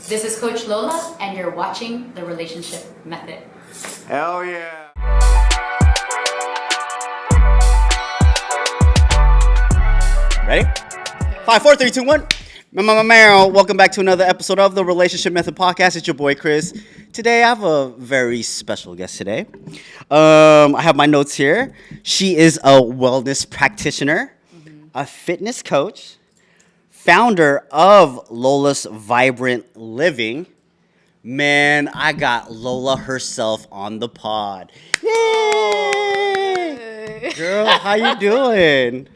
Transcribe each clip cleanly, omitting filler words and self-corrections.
This is Coach Lola, and you're watching The Relationship Method. Hell yeah. Ready? 5, 4, 3, 2, 1. Welcome back to another episode of the Relationship Method Podcast. It's your boy Chris. Today I have a very special guest today. I have my notes here. She is a wellness practitioner, a fitness coach, founder of Lola's Vibrant Living. Man, I got Lola herself on the pod. Yay! Girl, how you doing?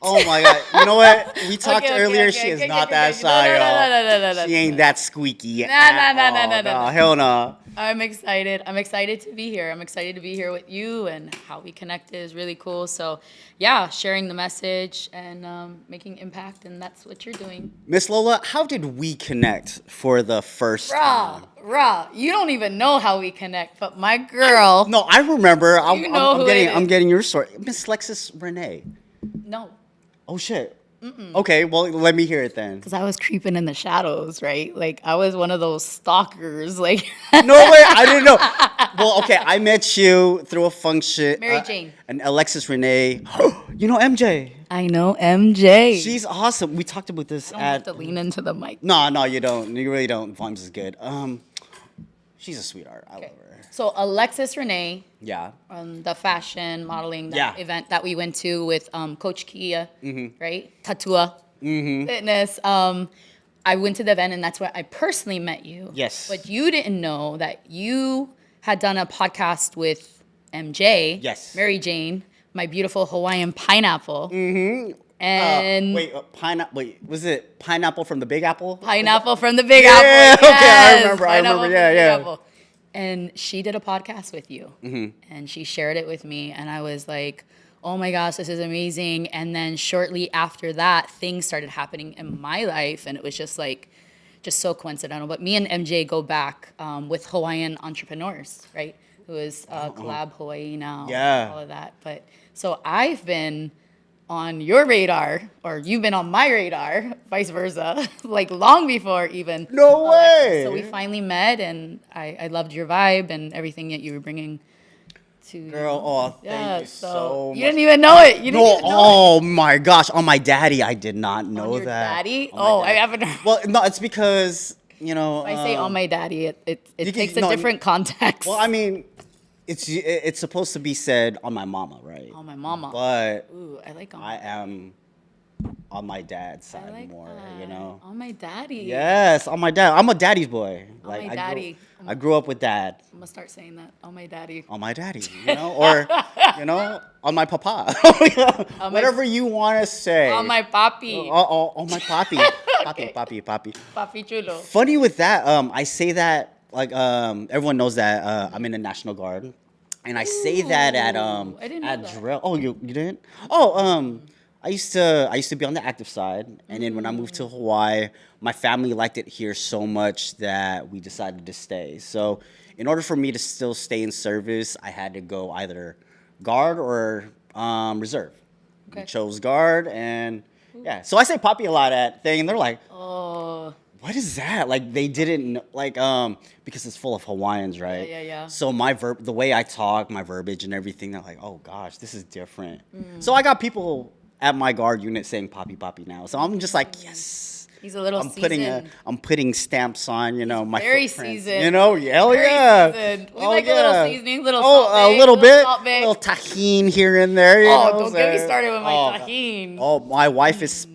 Oh my God! You know what? We talked earlier. She is not that shy, y'all. She ain't that squeaky. No. Hell no. I'm excited. I'm excited to be here. I'm excited to be here with you, and how we connected is really cool. So, yeah, sharing the message and making impact, and that's what you're doing. Miss Lola, how did we connect for the first time? You don't even know how we connect, but my girl. No, I remember. You know who it is. I'm getting your story. Miss Lexus Renee. No. Oh shit. Okay, well, let me hear it then. Because I was creeping in the shadows, right? Like, I was one of those stalkers. Like, no way, I didn't know. Well, okay, I met you through a function. Mary Jane. And Alexis Renee. You know MJ. I know MJ. She's awesome. We talked about this I don't have to lean into the mic. No, you don't. You really don't. Volume's is good. She's a sweetheart. I love her. So Alexis Renee. Yeah. The fashion modeling event that we went to with Coach Kia, right? Tatua Fitness. I went to the event, and that's where I personally met you. Yes. But you didn't know that you had done a podcast with MJ. Yes. Mary Jane, my beautiful Hawaiian pineapple. And was it pineapple from the Big Apple? Pineapple from the Big Apple. Yeah, okay, Yes. I remember. Yeah. Apple. And she did a podcast with you, and she shared it with me, and I was like, oh my gosh, this is amazing. And then shortly after that, things started happening in my life, and it was just so coincidental. But me and MJ go back with Hawaiian entrepreneurs, right? Who is Collab Hawaii now, all of that. But so I've been on your radar, or you've been on my radar, vice versa, like long before even. No way. So we finally met, and I loved your vibe and everything that you were bringing to. Girl, thank you so much. You didn't even know it. You didn't even know oh my gosh. On my daddy, I did not know your that. Daddy? I haven't. Well, no, it's because, If I say on my daddy, it takes a different context. Well, I mean, it's supposed to be said on my mama, right? On my mama. But I like on I am on my dad's side more, that. On my daddy. Yes, on my dad. I'm a daddy's boy. On my daddy. I grew up with dad. I'm gonna start saying that. On my daddy. On my daddy, or on my papa. Whatever you want to say. On my papi. On my papi. Papi. Papi chulo. Funny with that, I say that like everyone knows that I'm in the National Guard, and I say that at I didn't know at that. drill. Oh, you didn't? Oh, I used to be on the active side, and then when I moved to Hawaii, my family liked it here so much that we decided to stay. So in order for me to still stay in service, I had to go either guard or reserve. Okay. We chose guard, and yeah. So I say Poppy a lot at thing, and they're like, Oh. what is that? Like they didn't because it's full of Hawaiians, right? Yeah. So the way I talk, my verbiage and everything, they're like, oh gosh, this is different. So I got people at my guard unit saying Poppy now. So I'm just like, yes. He's a little seasoned. I'm putting stamps on, my very footprint. seasoned. Hell yeah. Seasoned. We like a little seasoning, little Oh, salt a little bit. salt bake. A little tahini here and there. Don't get me started with my tahini. Oh, my wife is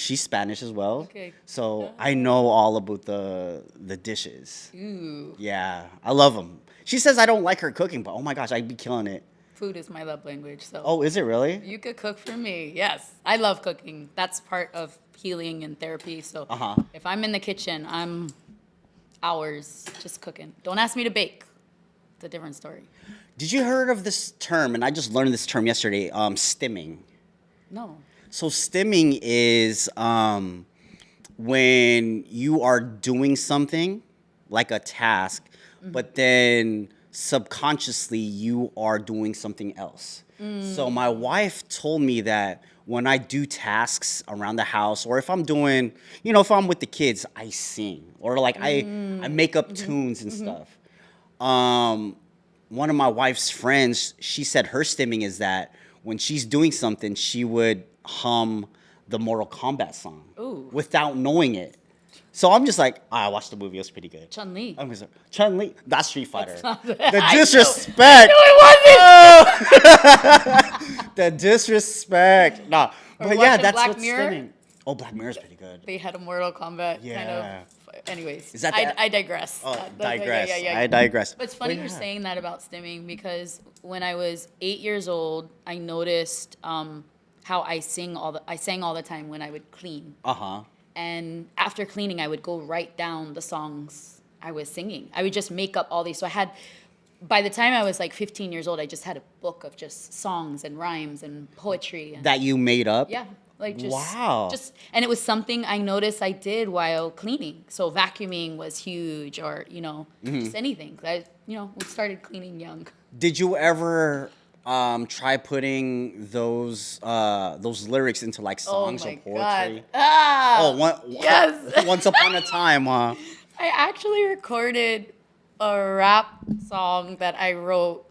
she's Spanish as well. Okay. So I know all about the dishes. Ooh. Yeah, I love them. She says I don't like her cooking, but oh my gosh, I'd be killing it. Food is my love language. So. Oh, is it really? You could cook for me. Yes, I love cooking. That's part of healing and therapy. So if I'm in the kitchen, I'm hours just cooking. Don't ask me to bake. It's a different story. Did you heard of this term? And I just learned this term yesterday. Stimming. No. So stimming is when you are doing something like a task, but then subconsciously you are doing something else. So my wife told me that when I do tasks around the house, or if I'm doing, if I'm with the kids, I sing, or like I make up tunes and stuff. One of my wife's friends, she said her stimming is that when she's doing something, she would hum the Mortal Kombat song without knowing it. So I'm just like, I watched the movie. It was pretty good. Chun-Li. I'm just like, Chun-Li? That's Street Fighter. The I disrespect. know it wasn't. The disrespect. Nah, but yeah, watching that's Black what's Mirror? stimming. Oh, Black Mirror's pretty good. They had a Mortal Kombat kind Yeah. of. Anyways, Is that I digress. Oh, Yeah, digress. yeah. I digress. But it's funny But you're yeah. saying that about stimming because when I was 8 years old, I noticed how I sang all the time when I would clean. Uh-huh. And after cleaning, I would go write down the songs I was singing. I would just make up all these. So by the time I was like 15 years old, I just had a book of just songs and rhymes and poetry. And, That you made up? yeah, like just, Wow. And it was something I noticed I did while cleaning. So vacuuming was huge, or just anything. We started cleaning young. Did you ever try putting those lyrics into like songs Oh my or poetry? God. Yes. Once upon a time, huh? I actually recorded a rap song that I wrote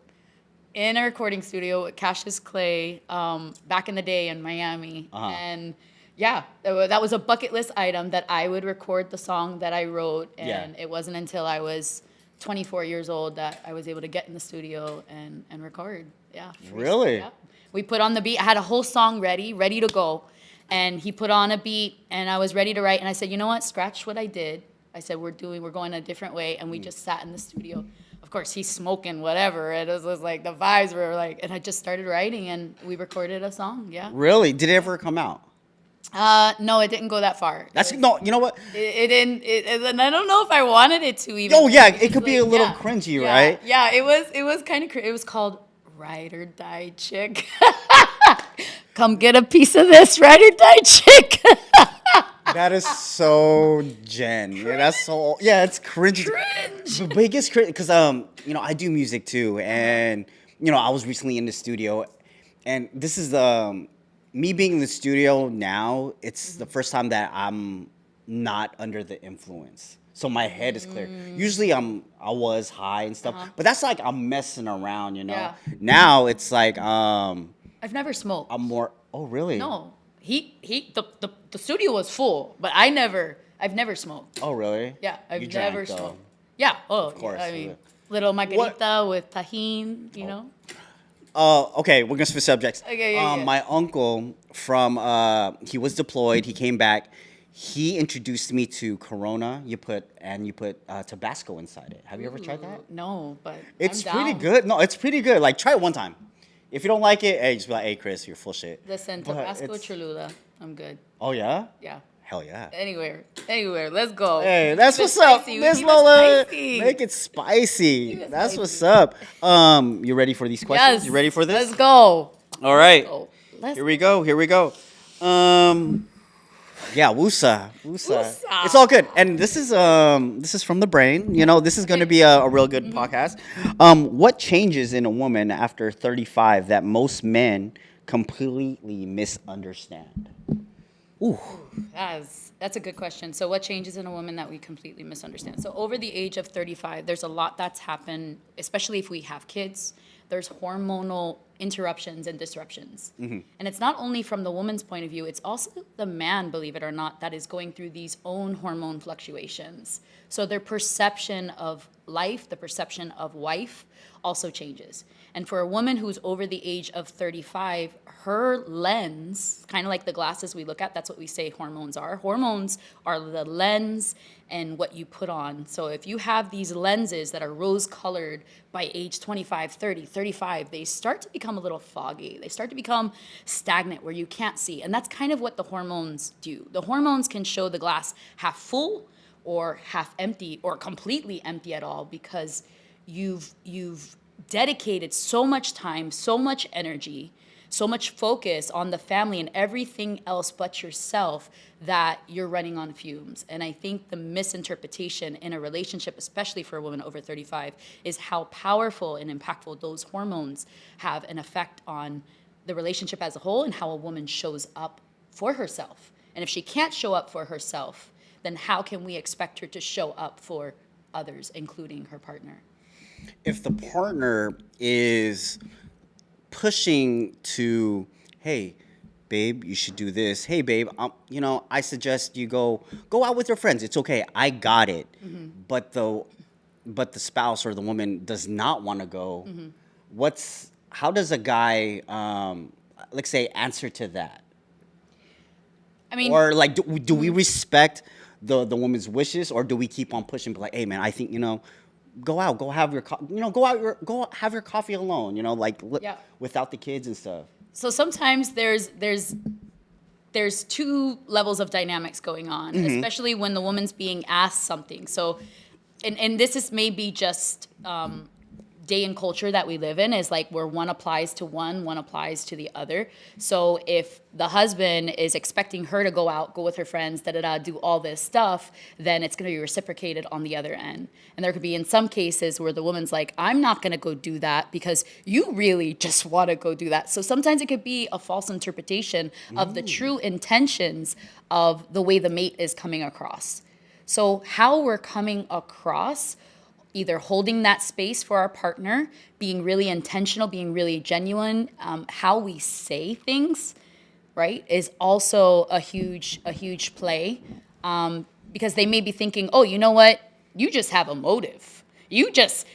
in a recording studio with Cassius Clay back in the day in Miami. And yeah, that was a bucket list item that I would record the song that I wrote. And it wasn't until I was 24 years old that I was able to get in the studio and record. Yeah. Really? Yeah. We put on the beat. I had a whole song ready to go. And he put on a beat and I was ready to write. And I said, you know what? Scratch what I did. I said, we're going a different way. And we just sat in the studio. Of course, he's smoking, whatever. It was like the vibes were like, and I just started writing and we recorded a song. Yeah. Really? Did it ever come out? No, it didn't go that far. No, you know what? It didn't. And I don't know if I wanted it to even. Oh yeah, it It's could be a like, little yeah, cringy, yeah, right? Yeah, it was kind of. It was called Ride or Die Chick. Come get a piece of this Ride or Die Chick. That is so Jen. Yeah, that's so. Yeah, it's cringe. The biggest cringe, because I do music too, and I was recently in the studio, and this is me being in the studio now. It's the first time that I'm not under the influence, so my head is clear. Usually I was high and stuff, but that's like I'm messing around, Yeah. Now it's like I've never smoked. I'm more. Oh really? No, the studio was full, but I've never smoked. Oh really? Yeah, I've You drank, never though. smoked. Yeah, Of course, I mean, yeah. little margarita with tajin, you know. Okay, we're gonna switch subjects. Okay, yeah. My uncle he was deployed. He came back. He introduced me to Corona. You put Tabasco inside it. Have you ever tried that? No, but It's I'm pretty down. good. No, it's pretty good. Like try it one time. If you don't like it, hey, just be like, hey, Chris, you're full shit. Listen, But Tabasco it's- Cholula, I'm good. Oh yeah. Yeah. Hell yeah. Anywhere, let's go. Hey, that's Keep it what's up, spicy. Miss Keep it Lola. spicy. Make it spicy. Keep it That's spicy. what's up. You ready for these questions? Yes. You ready for this? Let's go. All right. Oh, let's Here we go. Yeah, Wusa. Wusa. It's all good. And this is from the brain. This is going to be a real good podcast. What changes in a woman after 35 that most men completely misunderstand? Ooh. That's a good question. So what changes in a woman that we completely misunderstand? So over the age of 35, there's a lot that's happened, especially if we have kids. There's hormonal interruptions and disruptions. And it's not only from the woman's point of view, it's also the man, believe it or not, that is going through these own hormone fluctuations. So their perception of life, the perception of wife also changes. And for a woman who's over the age of 35, her lens, kind of like the glasses we look at, that's what we say hormones are. Hormones are the lens and what you put on. So if you have these lenses that are rose-colored by age 25, 30, 35, they start to become a little foggy. They start to become stagnant where you can't see. And that's kind of what the hormones do. The hormones can show the glass half full or half empty or completely empty at all because you've dedicated so much time, so much energy, so much focus on the family and everything else but yourself that you're running on fumes. And I think the misinterpretation in a relationship, especially for a woman over 35, is how powerful and impactful those hormones have an effect on the relationship as a whole and how a woman shows up for herself. And if she can't show up for herself, then how can we expect her to show up for others, including her partner? If the partner is pushing to, hey, babe, you should do this. Hey, babe, I suggest you go out with your friends. It's okay. I got it. But the spouse or the woman does not want to go. How does a guy, let's say, answer to that? I mean, Or like, do we respect the woman's wishes, or do we keep on pushing? Be like, hey, man, I think go out, go have your, go have your coffee alone. Yeah. Without the kids and stuff. so sometimes there's two levels of dynamics going on, especially when the woman's being asked something. So, and this is maybe just day and culture that we live in, is like where one applies to one applies to the other. So if the husband is expecting her to go out, go with her friends, do all this stuff, then it's going to be reciprocated on the other end. And there could be in some cases where the woman's like, I'm not going to go do that because you really just want to go do that. So sometimes it could be a false interpretation of the true intentions of the way the mate is coming across. So how we're coming across, either holding that space for our partner, being really intentional, being really genuine, how we say things, right, is also a huge play, because they may be thinking, oh, you know what, you just have a motive. You just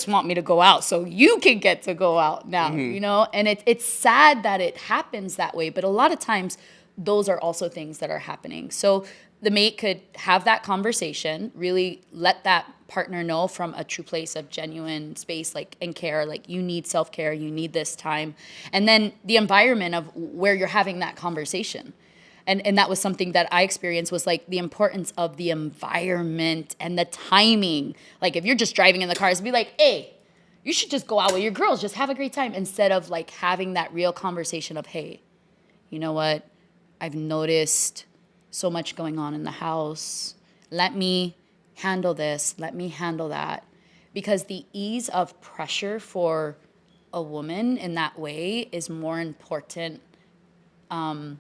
want me to go out so you can get to go out now, and it's sad that it happens that way, but a lot of times those are also things that are happening. So the mate could have that conversation, really let that partner know from a true place of genuine space, and care, you need self-care, you need this time. And then the environment of where you're having that conversation. And that was something that I experienced, was the importance of the environment and the timing. If you're just driving in the car, it's be like, hey, you should just go out with your girls, just have a great time, instead of having that real conversation of, hey, you know what, I've noticed so much going on in the house. Let me handle this. Let me handle that. Because the ease of pressure for a woman in that way is more important than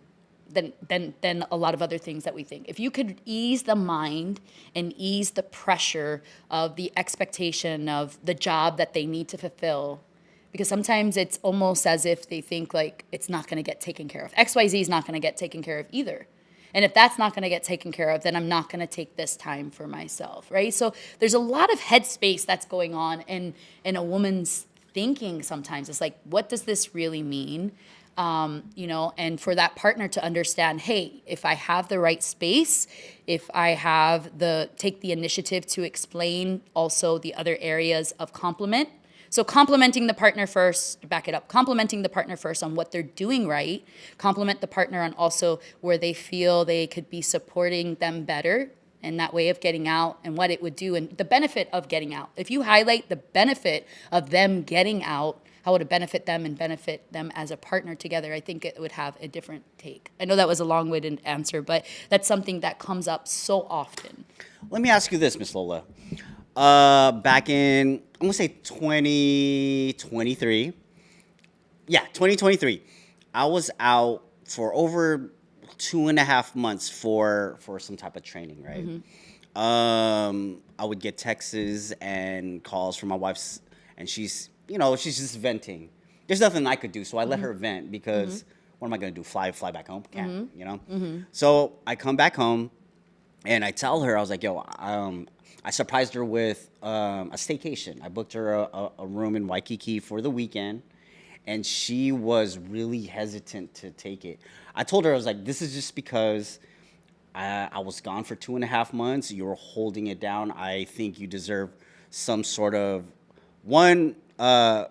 a lot of other things that we think. If you could ease the mind and ease the pressure of the expectation of the job that they need to fulfill, because sometimes it's almost as if they think it's not going to get taken care of. XYZ is not going to get taken care of either. And if that's not going to get taken care of, then I'm not going to take this time for myself, right? So there's a lot of headspace that's going on in a woman's thinking sometimes. It's what does this really mean? And for that partner to understand, hey, if I have the right space, if I have take the initiative to explain also the other areas of compliment. So complimenting the partner first, back it up, complimenting the partner first on what they're doing right, compliment the partner on also where they feel they could be supporting them better in that way of getting out and what it would do and the benefit of getting out. If you highlight the benefit of them getting out, how would it benefit them and benefit them as a partner together, I think it would have a different take. I know that was a long-winded answer, but that's something that comes up so often. Let me ask you this, Miss Lola. Back in, I'm going to say 2023. Yeah, 2023. I was out for over 2.5 months for some type of training, right? I would get texts and calls from my wife's, and she's just venting. There's nothing I could do, so I let her vent because what am I going to do? Fly back home? Can't, So I come back home, and I tell her, I was like, yo, I surprised her with a staycation. I booked her a room in Waikiki for the weekend, and she was really hesitant to take it. I told her, I was like, this is just because I was gone for 2.5 months. You're holding it down. I think you deserve some sort of a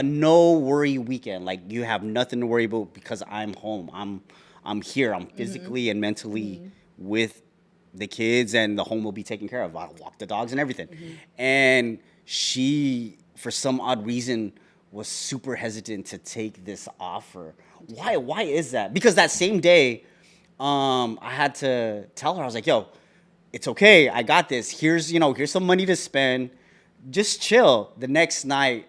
no worry weekend. You have nothing to worry about because I'm home. I'm here. I'm physically and mentally with the kids, and the home will be taken care of. I'll walk the dogs and everything. And she, for some odd reason, was super hesitant to take this offer. Why is that? Because that same day, I had to tell her, I was like, yo, it's okay. I got this. Here's some money to spend. Just chill. The next night,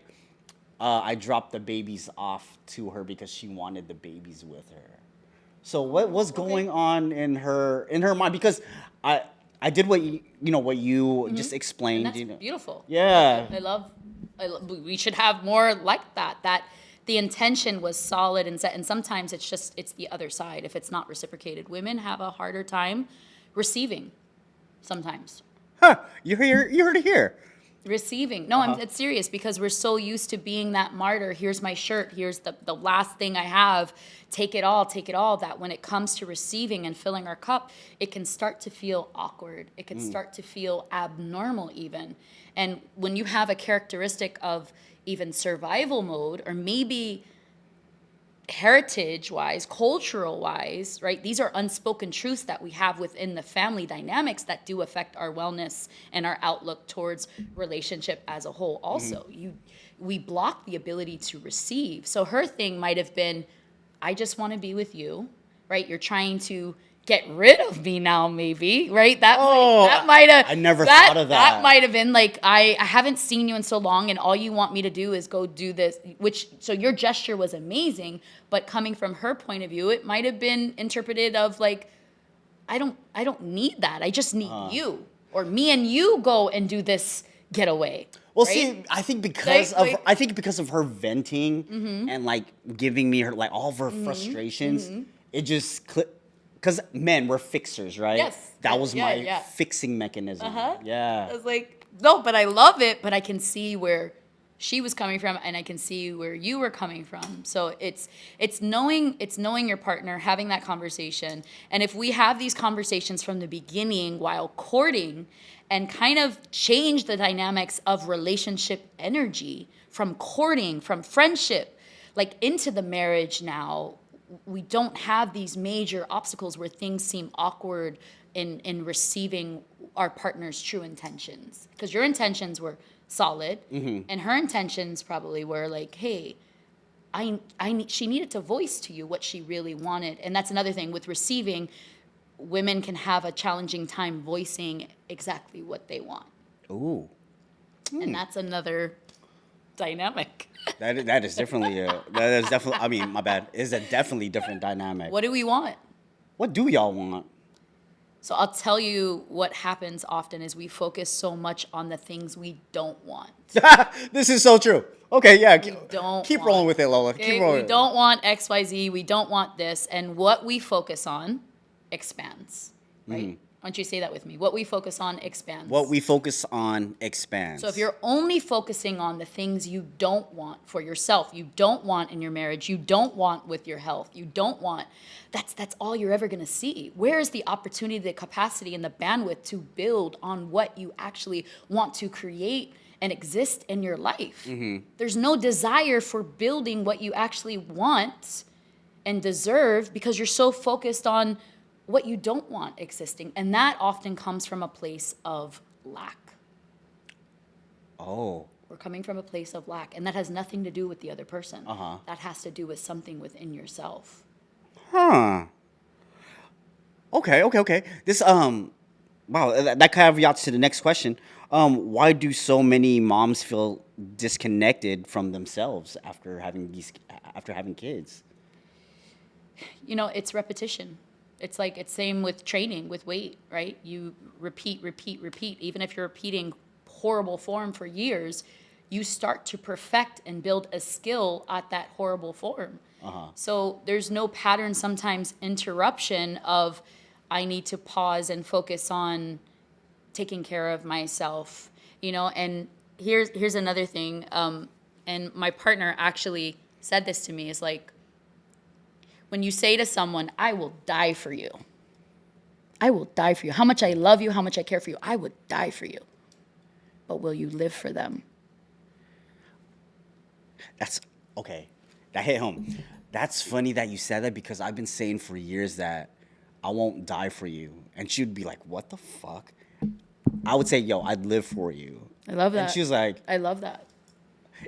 I dropped the babies off to her because she wanted the babies with her. So what was going on in her mind? Because I did what what you just explained. And that's beautiful. Yeah. We should have more like that. That the intention was solid and set. And sometimes it's the other side. If it's not reciprocated, women have a harder time receiving. Sometimes. Huh. You heard it here. Receiving. No, it's serious because we're so used to being that martyr. Here's my shirt. Here's the last thing I have. Take it all, that when it comes to receiving and filling our cup, it can start to feel awkward. It can start to feel abnormal even. And when you have a characteristic of even survival mode or maybe heritage-wise, cultural-wise, right? These are unspoken truths that we have within the family dynamics that do affect our wellness and our outlook towards relationship as a whole. Also, we block the ability to receive. So her thing might have been, I just want to be with you, right? You're trying to get rid of me now, maybe, right? That might have. I never thought of that. That might have been like, I haven't seen you in so long, and all you want me to do is go do this. So your gesture was amazing, but coming from her point of view, it might have been interpreted of like, I don't need that. I just need you, or me and you go and do this getaway. Well, right? see, I think because of her venting and like giving me all of her frustrations, it just clicked. Because men, we're fixers, right? Yes. That was my fixing mechanism. Yeah. I was like, no, but I love it, but I can see where she was coming from and I can see where you were coming from. So it's knowing your partner, having that conversation. And if we have these conversations from the beginning while courting and kind of change the dynamics of relationship energy from courting, from friendship, like into the marriage now, we don't have these major obstacles where things seem awkward in receiving our partner's true intentions. Because your intentions were solid, and her intentions probably were like, hey, she needed to voice to you what she really wanted. And that's another thing with receiving, women can have a challenging time voicing exactly what they want. Ooh. And that's another dynamic. That is definitely I mean, my bad. It's a definitely different dynamic. What do we want? What do y'all want? So I'll tell you what happens often is we focus so much on the things we don't want. This is so true. Okay, yeah. Keep rolling with it, Lola. Okay? Keep rolling. We don't want XYZ. We don't want this. And what we focus on expands, right? Why don't you say that with me? What we focus on expands. What we focus on expands. So if you're only focusing on the things you don't want for yourself, you don't want in your marriage, you don't want with your health, you don't want, that's all you're ever going to see. Where is the opportunity, the capacity, and the bandwidth to build on what you actually want to create and exist in your life? There's no desire for building what you actually want and deserve because you're so focused on what you don't want existing. And that often comes from a place of lack. Oh. We're coming from a place of lack. And that has nothing to do with the other person. That has to do with something within yourself. Huh. Okay. This, wow, that caveats to the next question. Why do so many moms feel disconnected from themselves after having kids? You know, it's repetition. It's same with training, with weight, right? You repeat. Even if you're repeating horrible form for years, you start to perfect and build a skill at that horrible form. So there's no pattern, sometimes interruption of I need to pause and focus on taking care of myself, and here's another thing. And my partner actually said this to me, is like, when you say to someone, I will die for you. I will die for you. How much I love you, how much I care for you, I would die for you. But will you live for them? That's, okay. That hit home. That's funny that you said that because I've been saying for years that I won't die for you. And she would be like, what the fuck? I would say, yo, I'd live for you. I love that. And she was like, I love that.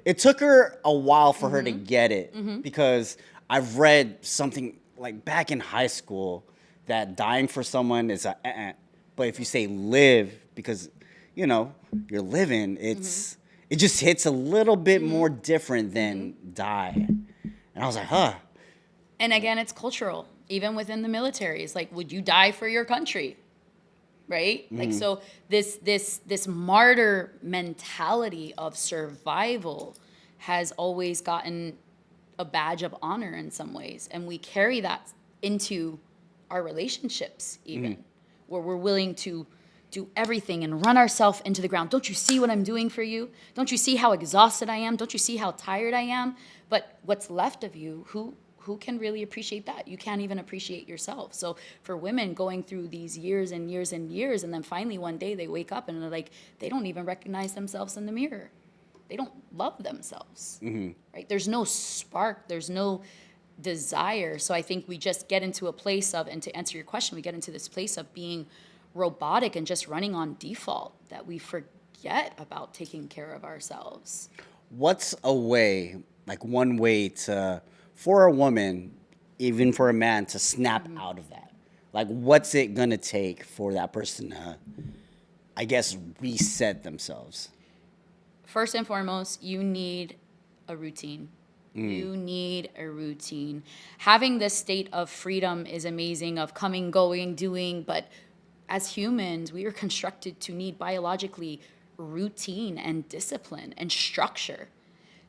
It took her a while for her to get it because I've read something like back in high school that dying for someone is but if you say live because you're living, it's it just hits a little bit more different than die. And I was like, huh. And again, it's cultural. Even within the military, it's like, would you die for your country? Right? Like, so this martyr mentality of survival has always gotten a badge of honor in some ways. And we carry that into our relationships even, where we're willing to do everything and run ourselves into the ground. Don't you see what I'm doing for you? Don't you see how exhausted I am? Don't you see how tired I am? But what's left of you, who can really appreciate that? You can't even appreciate yourself. So for women going through these years and years and years, and then finally one day they wake up and they're like, they don't even recognize themselves in the mirror. They don't love themselves, right? There's no spark. There's no desire. So I think we just get into a place of, and to answer your question, we get into this place of being robotic and just running on default, that we forget about taking care of ourselves. What's a way, like one way to, for a woman, even for a man, to snap out of that? Like, what's it gonna take for that person to, I guess, reset themselves? First and foremost, you need a routine. You need a routine. Having this state of freedom is amazing, of coming, going, doing, but as humans, we are constructed to need biologically routine and discipline and structure.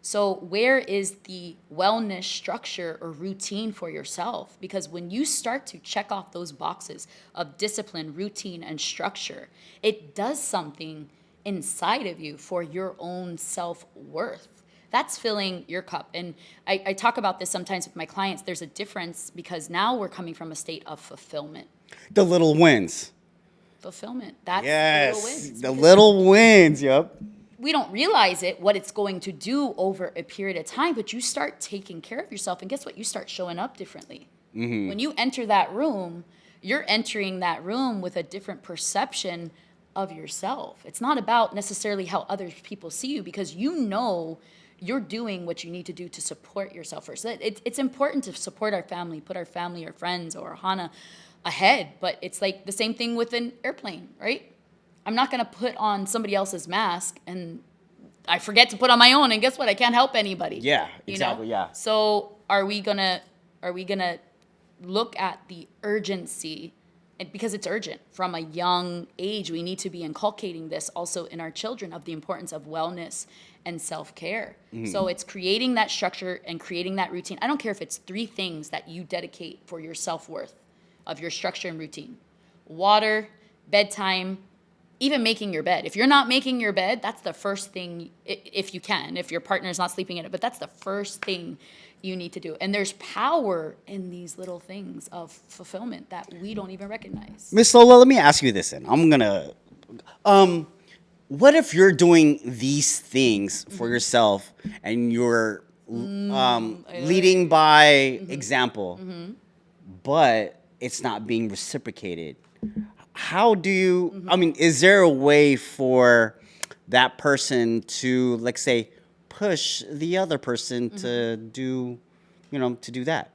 So where is the wellness structure or routine for yourself? Because when you start to check off those boxes of discipline, routine, and structure, it does something inside of you for your own self-worth. That's filling your cup. And I talk about this sometimes with my clients. There's a difference because now we're coming from a state of fulfillment. The little wins. Fulfillment. That's Yes, the little wins. the little wins. Yep. We don't realize it, what it's going to do over a period of time, but you start taking care of yourself, and guess what? You start showing up differently. When you enter that room, you're entering that room with a different perception of yourself. It's not about necessarily how other people see you, because you know you're doing what you need to do to support yourself first. It's important to support our family, put our family or friends or Hana ahead, but it's like the same thing with an airplane, right? I'm not going to put on somebody else's mask and I forget to put on my own, and guess what? I can't help anybody. Yeah, exactly. You know? Yeah. So are we gonna look at the urgency, and because it's urgent from a young age, we need to be inculcating this also in our children, of the importance of wellness and self-care. So it's creating that structure and creating that routine. I don't care if it's 3 things that you dedicate for your self-worth of your structure and routine: water, bedtime, even making your bed. If you're not making your bed, that's the first thing, if you can, if your partner's not sleeping in it, but that's the first thing you need to do. And there's power in these little things of fulfillment that we don't even recognize. Miss Lola, let me ask you this then. I'm gonna, what if you're doing these things for yourself and you're leading by example, but it's not being reciprocated? How do you, I mean, is there a way for that person to, like, say, push the other person to do, to do that?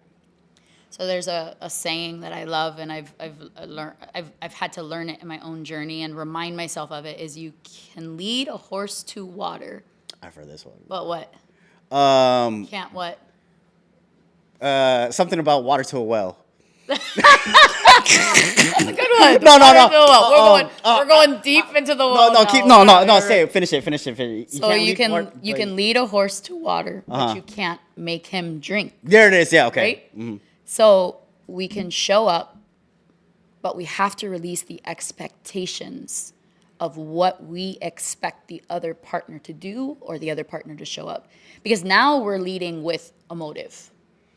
So there's a saying that I love, and I've had to learn it in my own journey and remind myself of it, is you can lead a horse to water. I've heard this one. But what? Can't what? Something about water to a well. That's a good one. No. We're going deep into the well. No. Say it. Finish it. So you can lead a horse to water, but you can't make him drink. There it is. Yeah. Okay. Right? Mm-hmm. So we can show up, but we have to release the expectations of what we expect the other partner to do or the other partner to show up. Because now we're leading with a motive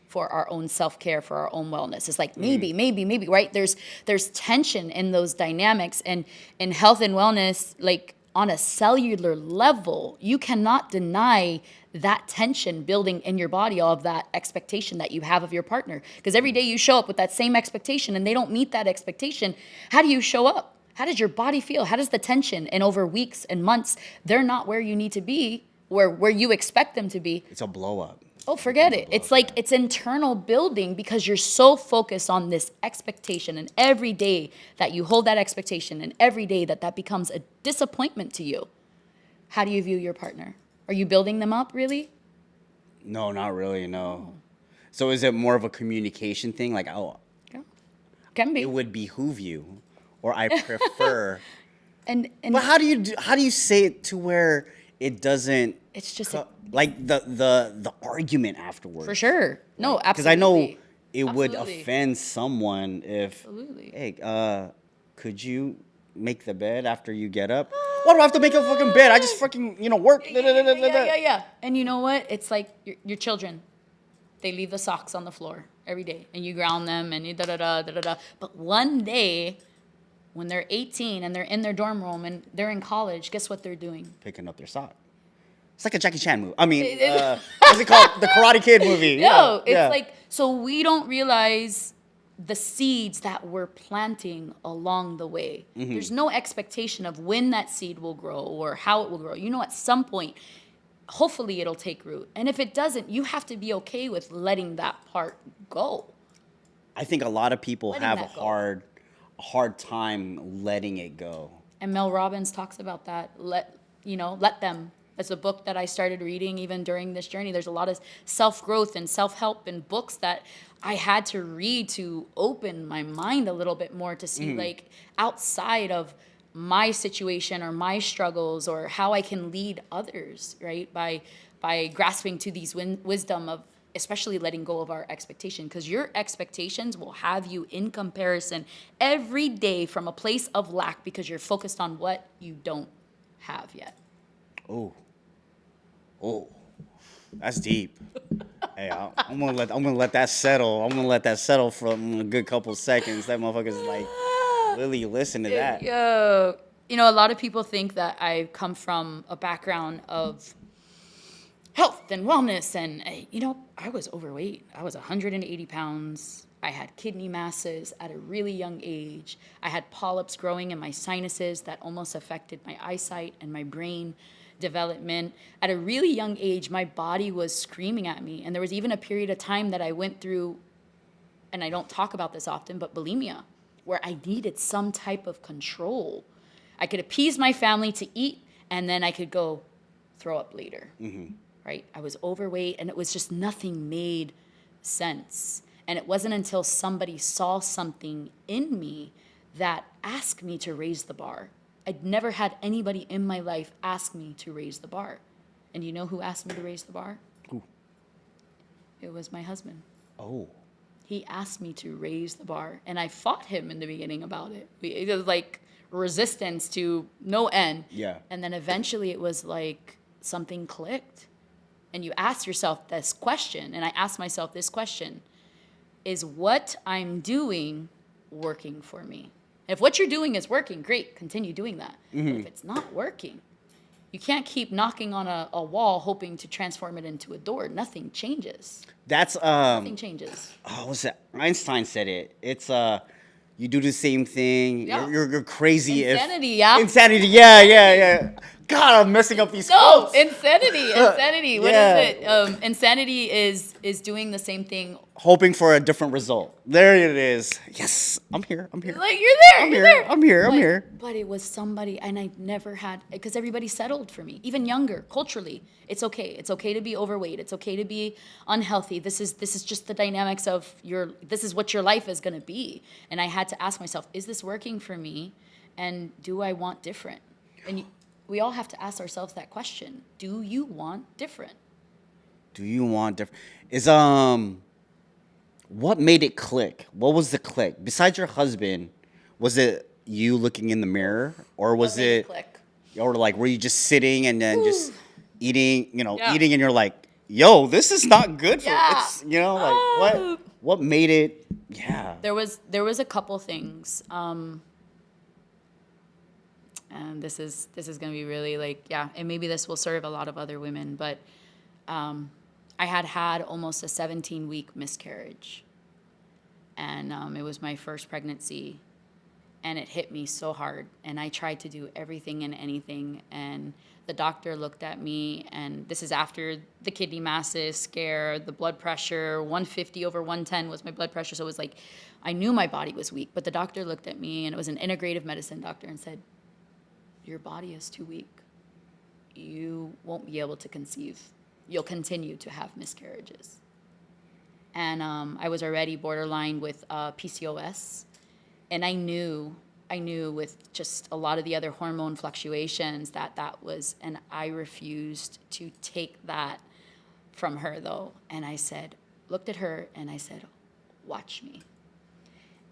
for our own self-care, for our own wellness. It's like maybe, right? There's tension in those dynamics, and in health and wellness, like on a cellular level, you cannot deny that tension building in your body, of that expectation that you have of your partner. Because every day you show up with that same expectation and they don't meet that expectation, how do you show up? How does your body feel? How does the tension? And over weeks and months, they're not where you need to be, where you expect them to be. It's a blow up. Oh, forget it. It's like it's internal building, because you're so focused on this expectation, and every day that you hold that expectation, and every day that becomes a disappointment to you, How do you view your partner? Are you building them up, really? No, not really, no. So is it more of a communication thing? Like, oh, Yeah. Can be. it would behoove you, or I prefer. and But how do you say it to where it doesn't it's just like the argument afterwards? for sure. No, absolutely. Because I know it would Absolutely. offend someone if, Absolutely. hey, could you make the bed after you get up? Why do I have to make a fucking bed? I just fucking, work. Yeah. And you know what? It's like your children. They leave the socks on the floor every day, and you ground them, and you da-da-da. But one day, when they're 18 and they're in their dorm room and they're in college, guess what they're doing? Picking up their sock. It's like a Jackie Chan movie. I mean, what's it called? The Karate Kid movie. No, it's like, so we don't realize the seeds that we're planting along the way. There's no expectation of when that seed will grow or how it will grow. At some point, hopefully it'll take root. And if it doesn't, you have to be okay with letting that part go. I think a lot of people Letting have that go. a hard time letting it go. And Mel Robbins talks about that. Let them. It's a book that I started reading even during this journey. There's a lot of self-growth and self-help and books that I had to read to open my mind a little bit more to see like outside of my situation or my struggles or how I can lead others, right? By grasping to these wisdom of especially letting go of our expectation, because your expectations will have you in comparison every day from a place of lack because you're focused on what you don't have yet. Oh, that's deep. Hey, I'm gonna let that settle. I'm gonna let that settle for a good couple seconds. That motherfucker's like, Lily, listen to that. Yo, a lot of people think that I come from a background of health and wellness, and I was overweight. I was 180 pounds. I had kidney masses at a really young age. I had polyps growing in my sinuses that almost affected my eyesight and my brain development. At a really young age, my body was screaming at me. And there was even a period of time that I went through, and I don't talk about this often, but bulimia, where I needed some type of control. I could appease my family to eat, and then I could go throw up later. Right? I was overweight, and it was just nothing made sense. And it wasn't until somebody saw something in me that asked me to raise the bar. I'd never had anybody in my life ask me to raise the bar. And you know who asked me to raise the bar? Who? It was my husband. Oh. He asked me to raise the bar. And I fought him in the beginning about it. It was like resistance to no end. Yeah. And then eventually it was like something clicked. And you ask yourself this question, and I asked myself this question: is what I'm doing working for me? If what you're doing is working, great, continue doing that. But if it's not working, you can't keep knocking on a wall hoping to transform it into a door. Nothing changes. That's Nothing changes. oh, what's that? Einstein said it. It's you do the same thing. Yeah. You're crazy. Insanity, yeah. Insanity, yeah. God, I'm messing up these No, quotes. insanity. What Yeah. is it? Insanity is doing the same thing. Hoping for a different result. There it is. Yes, I'm here. Like, you're there. I'm you're here. there. I'm here. But it was somebody, and I never had, because everybody settled for me, even younger, culturally. It's okay. It's okay to be overweight. It's okay to be unhealthy. This is just the dynamics of this is what your life is going to be. And I had to ask myself, is this working for me? And do I want different? And we all have to ask ourselves that question. Do you want different? Do you want different? What made it click? What was the click? Besides your husband, was it you looking in the mirror, or was What made it, click? or like were you just sitting and then just eating, Yeah. eating, and you're like, yo, this is not good for Yeah. it's, like what made it? Yeah. There was a couple things, and this is gonna be really and maybe this will serve a lot of other women, but I had almost a 17-week miscarriage, and it was my first pregnancy, and it hit me so hard, and I tried to do everything and anything, and the doctor looked at me, and this is after the kidney masses, scare, the blood pressure, 150 over 110 was my blood pressure, so it was like, I knew my body was weak, but the doctor looked at me, and it was an integrative medicine doctor, and said, your body is too weak. you won't be able to conceive. You'll continue to have miscarriages. And I was already borderline with PCOS. And I knew with just a lot of the other hormone fluctuations that was, and I refused to take that from her though. And I said, looked at her and I said, watch me.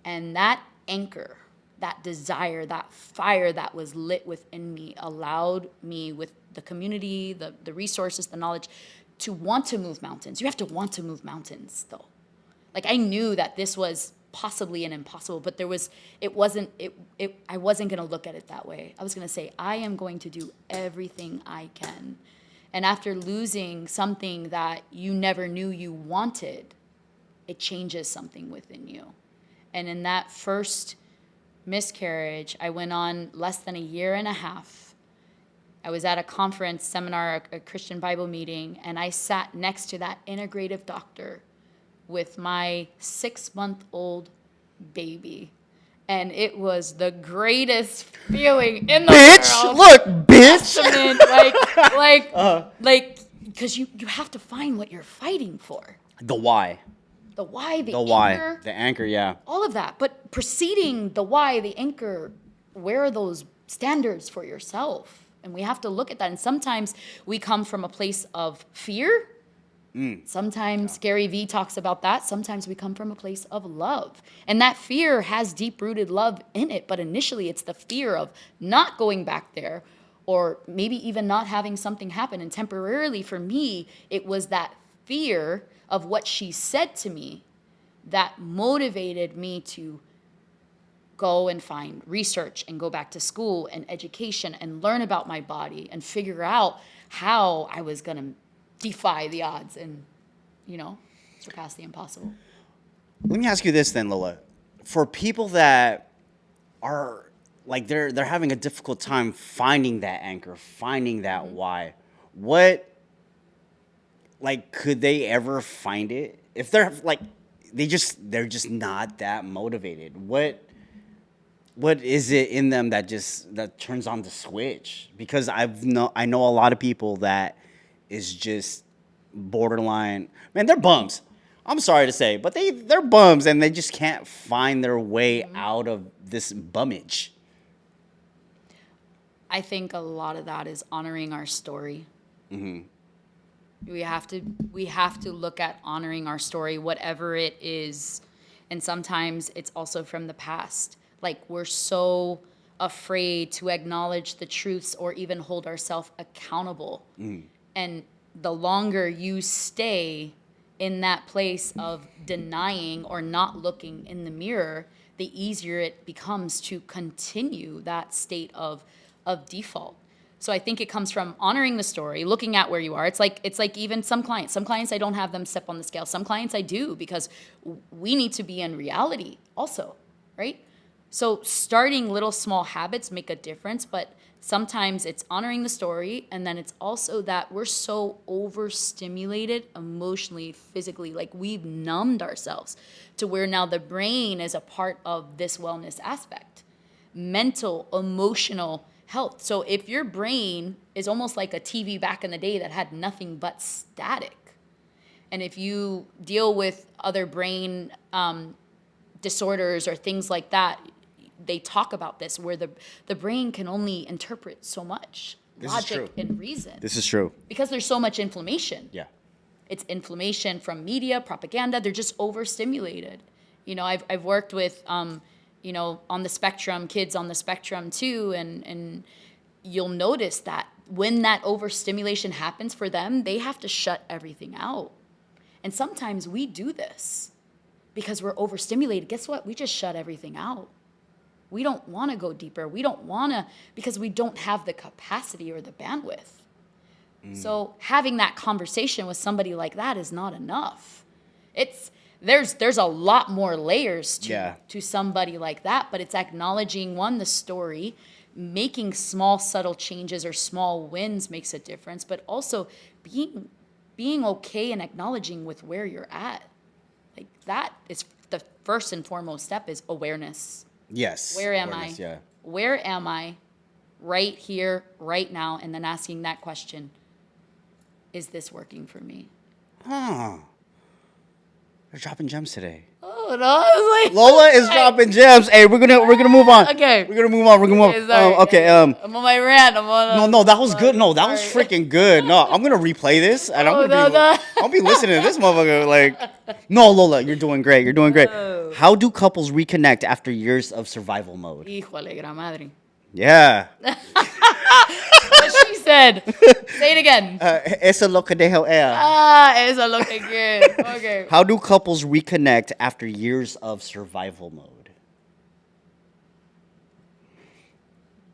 And that anchor, that desire, that fire that was lit within me allowed me, with the community, the resources, the knowledge, to want to move mountains. You have to want to move mountains though. Like I knew that this was possibly an impossible, but I wasn't going to look at it that way. I was going to say, I am going to do everything I can. And after losing something that you never knew you wanted, it changes something within you. And in that first miscarriage, I went on less than a year and a half. I was at a conference, seminar, a Christian Bible meeting, and I sat next to that integrative doctor with my 6-month-old baby. And it was the greatest feeling in the world. Look, bitch! Like, because you have to find what you're fighting for. The why. The why, the why. anchor. The anchor, yeah. All of that. But preceding the why, the anchor, where are those standards for yourself? And we have to look at that. And sometimes we come from a place of fear. Sometimes Gary Vee talks about that. Sometimes we come from a place of love. And that fear has deep-rooted love in it. But initially, it's the fear of not going back there, or maybe even not having something happen. And temporarily, for me, it was that fear of what she said to me that motivated me to go and find research and go back to school and education and learn about my body and figure out how I was going to defy the odds and, surpass the impossible. Let me ask you this then, Lola. For people that are like they're having a difficult time finding that anchor, finding that why, what, like, could they ever find it? If they're like they're just not that motivated. What is it in them that turns on the switch? Because I know a lot of people that is just borderline. Man, they're bums. I'm sorry to say, but they're bums and they just can't find their way out of this bummage. I think a lot of that is honoring our story. We have to look at honoring our story, whatever it is. And sometimes it's also from the past. Like, we're so afraid to acknowledge the truths or even hold ourselves accountable. And the longer you stay in that place of denying or not looking in the mirror, the easier it becomes to continue that state of default. So I think it comes from honoring the story, looking at where you are. It's like even some clients I don't have them step on the scale. Some clients I do, because we need to be in reality also, right? So starting little small habits make a difference, but sometimes it's honoring the story, and then it's also that we're so overstimulated emotionally, physically, like we've numbed ourselves to where now the brain is a part of this wellness aspect. Mental, emotional health. So if your brain is almost like a TV back in the day that had nothing but static, and if you deal with other brain disorders or things like that, they talk about this, where the brain can only interpret so much logic and reason. This is true. Because there's so much inflammation. Yeah. It's inflammation from media, propaganda. They're just overstimulated. I've worked with, on the spectrum, kids on the spectrum too, and you'll notice that when that overstimulation happens for them, they have to shut everything out. And sometimes we do this because we're overstimulated. Guess what? We just shut everything out. We don't want to go deeper. We don't want to, because we don't have the capacity or the bandwidth. So having that conversation with somebody like that is not enough. There's a lot more layers to somebody like that, but it's acknowledging, one, the story, making small subtle changes or small wins makes a difference, but also being okay and acknowledging with where you're at. Like, that is the first and foremost step, is awareness. Yes. Where am I? Yeah. Where am I? right here, right now, and then asking that question, is this working for me? Huh. They're dropping gems today. Oh, no, I was like, Lola is dropping gems. Hey, we're gonna move on. Okay. We're gonna move on. We're gonna move Okay, on. sorry. Okay. I'm on my rant. No, that was good. No, that was Sorry. freaking good. No, I'm gonna replay this and Oh, no. I'll be listening to this motherfucker. Like, no, Lola, you're doing great. You're doing great. No. How do couples reconnect after years of survival mode? Híjole, gran madre. Yeah. What she said. Say it again. Eso es lo que dejo ella. Eso es lo que quiere. Okay. How do couples reconnect after years of survival mode?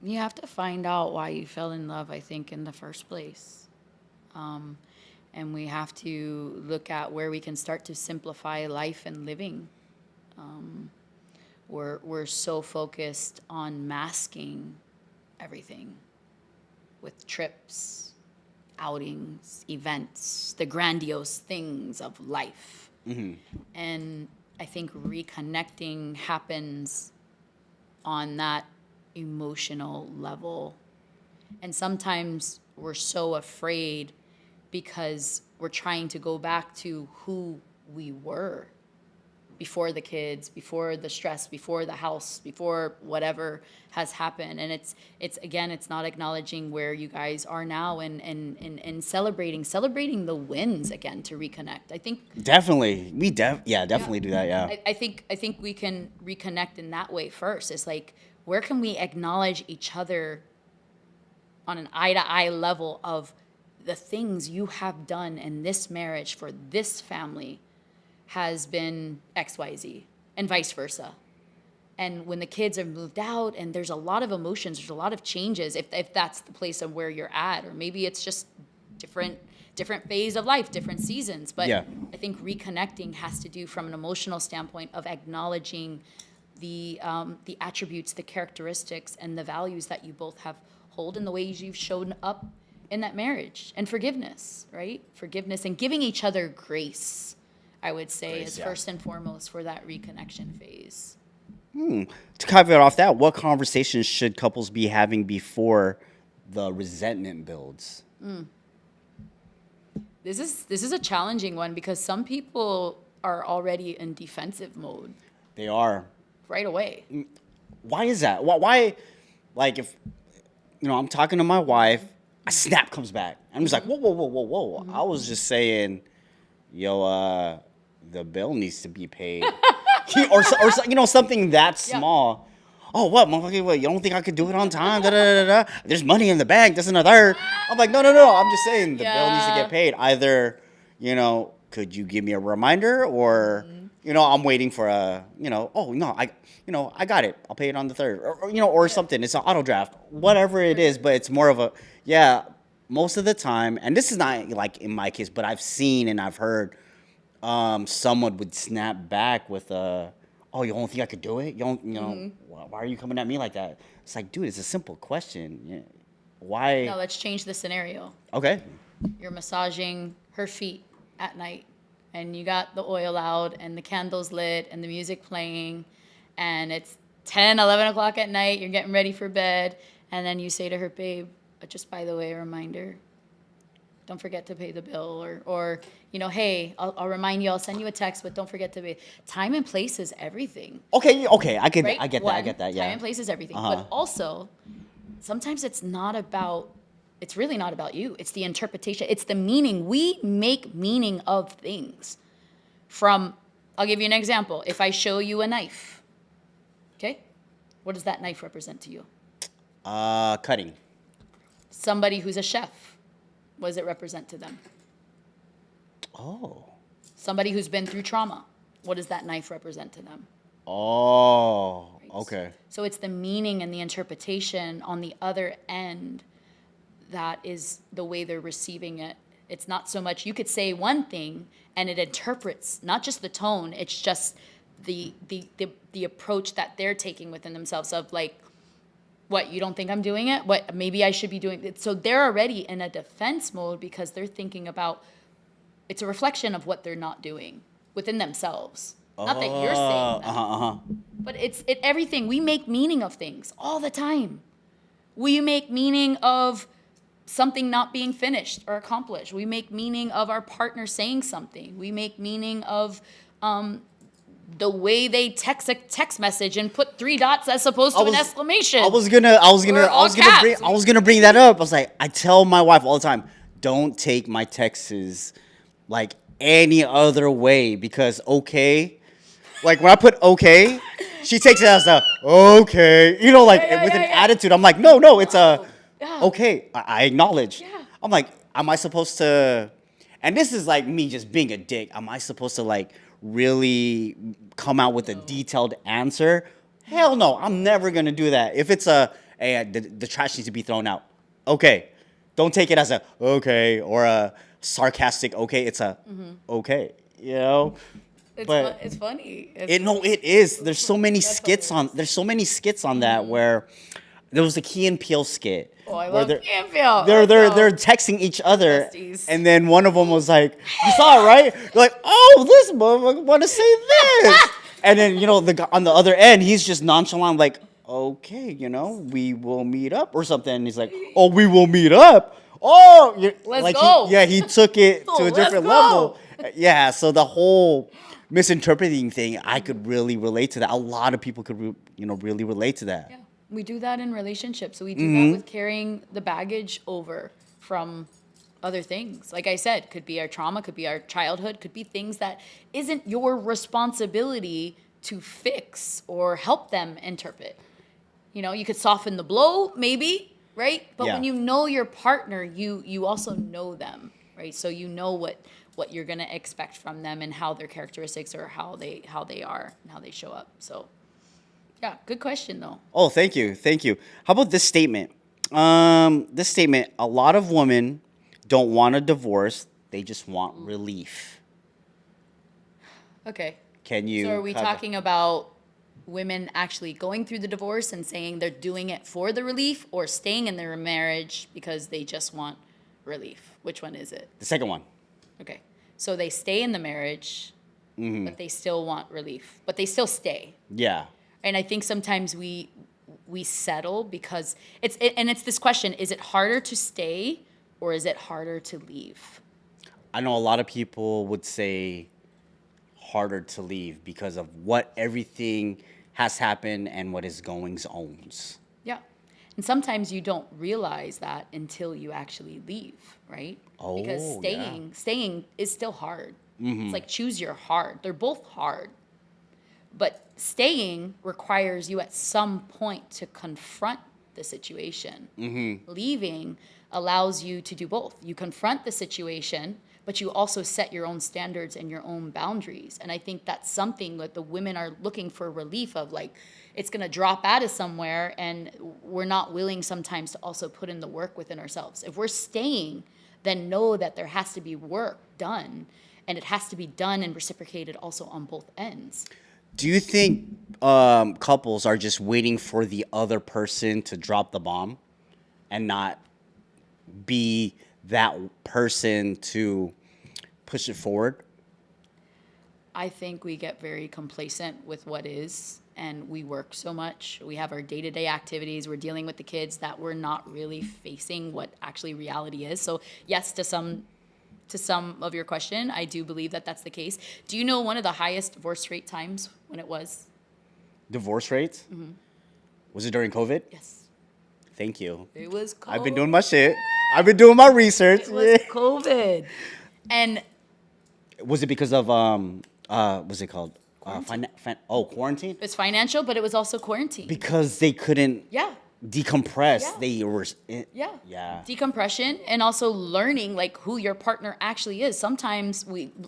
You have to find out why you fell in love, I think, in the first place. And we have to look at where we can start to simplify life and living. We're so focused on masking everything with trips, outings, events, the grandiose things of life. Mm-hmm. And I think reconnecting happens on that emotional level. And sometimes we're so afraid because we're trying to go back to who we were before the kids, before the stress, before the house, before whatever has happened. And it's not acknowledging where you guys are now and celebrating the wins again to reconnect. I think definitely definitely do that. Yeah. I think we can reconnect in that way first. It's like, where can we acknowledge each other on an eye-to-eye level of the things you have done in this marriage for this family has been XYZ and vice versa. And when the kids have moved out and there's a lot of emotions, there's a lot of changes, if that's the place of where you're at, or maybe it's just different phase of life, different seasons. But yeah. I think reconnecting has to do from an emotional standpoint of acknowledging the attributes, the characteristics, and the values that you both have hold in the ways you've shown up in that marriage. And forgiveness, right? Forgiveness and giving each other grace, I would say, is first and foremost for that reconnection phase. To caveat off that, what conversations should couples be having before the resentment builds? This is a challenging one because some people are already in defensive mode. They are. Right away. Why is that? Why like, if, I'm talking to my wife, a snap comes back. I'm just like, whoa. Mm-hmm. I was just saying, the bill needs to be paid. or something that small. Yeah. Oh, what, motherfucker? What, you don't think I could do it on time? There's money in the bank. That's another. I'm like, no. I'm just saying the bill needs to get paid. Either, could you give me a reminder, or, I'm waiting for a, oh no, I got it. I'll pay it on the 3rd, or something. It's an auto draft, whatever it is. But it's more of a, most of the time, and this is not like in my case, but I've seen and I've heard. Someone would snap back with oh, you don't think I could do it? You don't, why are you coming at me like that? It's like, dude, it's a simple question. Yeah. Why? No, let's change the scenario. Okay. You're massaging her feet at night, and you got the oil out and the candles lit and the music playing, and it's 10, 11 o'clock at night. You're getting ready for bed, and then you say to her, babe, just by the way, a reminder, don't forget to pay the bill, or hey, I'll remind you, I'll send you a text, but don't forget to pay. Time and place is everything. Okay, I get right? I get that. Yeah. Time and place is everything. But also, sometimes it's really not about you. It's the interpretation. It's the meaning. We make meaning of things. I'll give you an example. If I show you a knife, okay? What does that knife represent to you? Cutting. Somebody who's a chef. What does it represent to them? Oh. Somebody who's been through trauma. What does that knife represent to them? Oh, right? Okay. So it's the meaning and the interpretation on the other end that is the way they're receiving it. It's not so much, you could say one thing and it interprets not just the tone, it's just the approach that they're taking within themselves of like, what, you don't think I'm doing it? What, maybe I should be doing it. So they're already in a defense mode because they're thinking about, it's a reflection of what they're not doing within themselves. Not that you're saying that. But it's everything. We make meaning of things all the time. We make meaning of something not being finished or accomplished. We make meaning of our partner saying something. We make meaning of the way they text a text message and put 3 dots as opposed to an exclamation. I was gonna bring that up. I was like, I tell my wife all the time, don't take my texts like any other way, because okay, like when I put okay, she takes it as a okay, with an attitude. I'm like, no, it's a okay. I acknowledge. Yeah. I'm like, am I supposed to? And this is like me just being a dick. Am I supposed to like really come out with a detailed answer? Hell no, I'm never gonna do that. If it's the trash needs to be thrown out. Okay, don't take it as a okay or a sarcastic okay. It's a okay, It's funny. It is. There's so many skits on. There's so many skits on that where there was the Key and Peele skit. Oh, I love Key and Peele. They're texting each other, besties. and then one of them was like, "You saw it, right?" They're like, "Oh, this motherfucker want to say this," and then the guy on the other end, he's just nonchalant, like, "Okay, we will meet up or something." And he's like, "Oh, we will meet up. Oh, Let's go." He took it to a Let's different go. level. Yeah, so the whole misinterpreting thing, I could really relate to that. A lot of people could, really relate to that. Yeah. We do that in relationships. We do that with carrying the baggage over from other things. Like I said, could be our trauma, could be our childhood, could be things that isn't your responsibility to fix or help them interpret. You could soften the blow, maybe, right? But when you know your partner, you also know them, right? So you know what you're gonna expect from them and how their characteristics or how they are and how they show up. So yeah, good question though. Oh, thank you. How about this statement? A lot of women don't want a divorce, they just want relief. Okay. Can you? So are we talking about women actually going through the divorce and saying they're doing it for the relief, or staying in their marriage because they just want relief? Which one is it? The second one. Okay. So they stay in the marriage, but they still want relief, but they still stay. Yeah. And I think sometimes we settle because it's this question: is it harder to stay or is it harder to leave? I know a lot of people would say harder to leave because of what everything has happened and what is goings on. Yeah. And sometimes you don't realize that until you actually leave, right? Oh, because staying is still hard. It's like choose your hard. They're both hard. But staying requires you at some point to confront the situation. Leaving allows you to do both. You confront the situation, but you also set your own standards and your own boundaries. And I think that's something that the women are looking for relief of, like, it's going to drop out of somewhere, and we're not willing sometimes to also put in the work within ourselves. If we're staying, then know that there has to be work done, and it has to be done and reciprocated also on both ends. Do you think couples are just waiting for the other person to drop the bomb and not be that person to push it forward? I think we get very complacent with what is, and we work so much. We have our day-to-day activities. We're dealing with the kids that we're not really facing what actually reality is. So yes, to some of your question, I do believe that that's the case. Do you know one of the highest divorce rate times when it was? Divorce rates? Was it during COVID? Yes. Thank you. It was COVID. I've been doing my shit. I've been doing my research. It was COVID. And was it because of what's it called? Quarantine? it's financial, but it was also quarantine. Because they couldn't decompress. Yeah. They were Yeah. Decompression, and also learning like who your partner actually is. Sometimes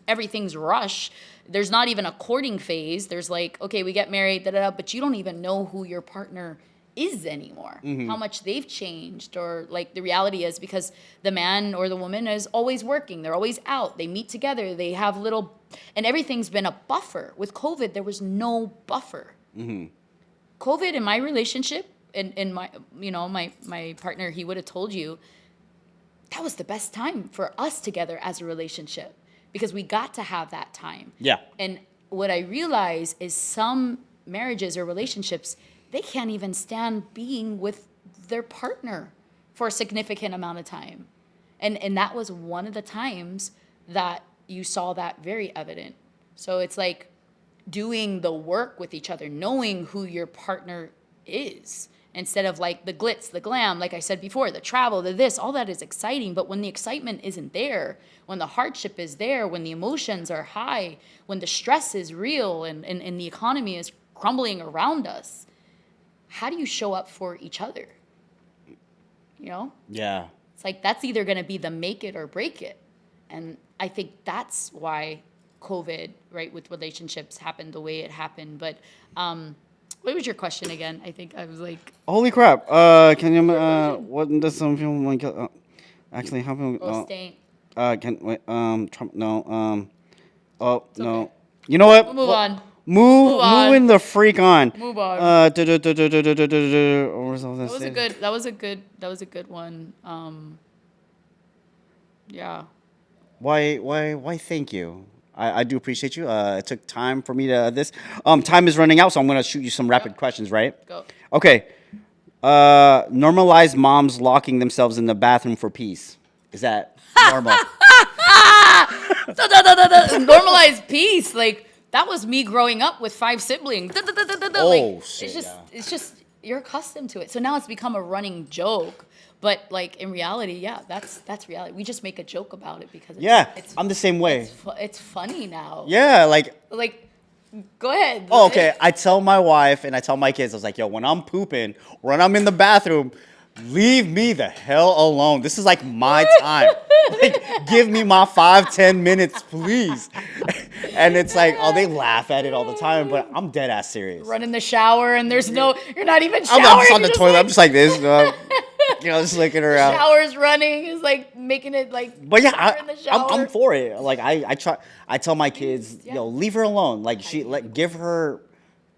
everything's rush. There's not even a courting phase. There's like, okay, we get married, but you don't even know who your partner is anymore. How much they've changed, or like the reality is, because the man or the woman is always working. They're always out. They meet together. They have and everything's been a buffer. With COVID, there was no buffer. COVID in my relationship, in my, my partner, he would have told you that was the best time for us together as a relationship, because we got to have that time. Yeah. And what I realize is some marriages or relationships, they can't even stand being with their partner for a significant amount of time. And that was one of the times that you saw that very evident. So it's like doing the work with each other, knowing who your partner is, instead of like the glitz, the glam, like I said before, the travel, the this, all that is exciting. But when the excitement isn't there, when the hardship is there, when the emotions are high, when the stress is real and the economy is crumbling around us, how do you show up for each other? You know? Yeah. It's like that's either going to be the make it or break it. And I think that's why COVID, right, with relationships happened the way it happened. But what was your question again? I think I was like, Holy crap! Can you what does some film like actually happen? oh, staying. Can wait? Trump? No. Oh It's no. okay. You know what? We'll move on. Move on. moving the freak on. Move on. That That was a good one. Yeah. Why? Thank you. I do appreciate you. It took time for me to this. Time is running out, so I'm gonna shoot you some rapid questions, right? Go. Okay. Normalize moms locking themselves in the bathroom for peace. Is that normal? Normalize peace. Like that was me growing up with 5 siblings. Oh, shit, It's just you're accustomed to it. So now it's become a running joke. But like in reality, yeah, that's reality. We just make a joke about it because I'm the same way. It's funny now. Yeah, like. Go ahead. Oh, okay. I tell my wife and I tell my kids, I was like, yo, when I'm pooping, when I'm in the bathroom, leave me the hell alone. This is like my time. Like, give me my 5-10 minutes, please. And it's like, oh, they laugh at it all the time, but I'm dead ass serious. Run in the shower and there's you're not even showering. I'm just on the toilet. I'm just like this. Just looking around. Shower's running is like making it like. But yeah, I'm for it. Like I tell my kids, yo, leave her alone. Like give her